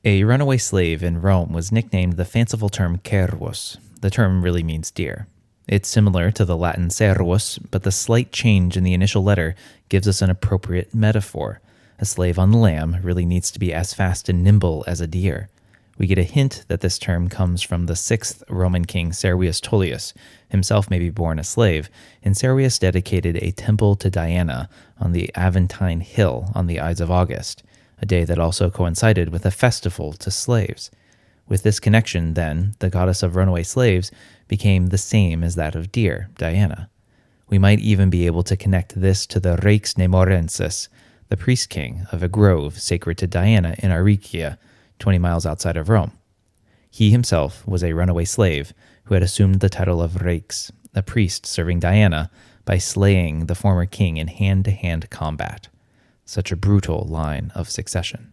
A runaway slave in Rome was nicknamed the fanciful term cervus. The term really means deer. It's similar to the Latin cervus, but the slight change in the initial letter gives us an appropriate metaphor. A slave on the lam really needs to be as fast and nimble as a deer. We get a hint that this term comes from the 6th Roman king Servius Tullius, himself maybe born a slave, and Servius dedicated a temple to Diana on the Aventine Hill on the Ides of August, a day that also coincided with a festival to slaves. With this connection, then, the goddess of runaway slaves became the same as that of deer, Diana. We might even be able to connect this to the Rex Nemorensis, the priest king of a grove sacred to Diana in Aricia, 20 miles outside of Rome. He himself was a runaway slave who had assumed the title of Rex, a priest serving Diana, by slaying the former king in hand-to-hand combat. Such a brutal line of succession.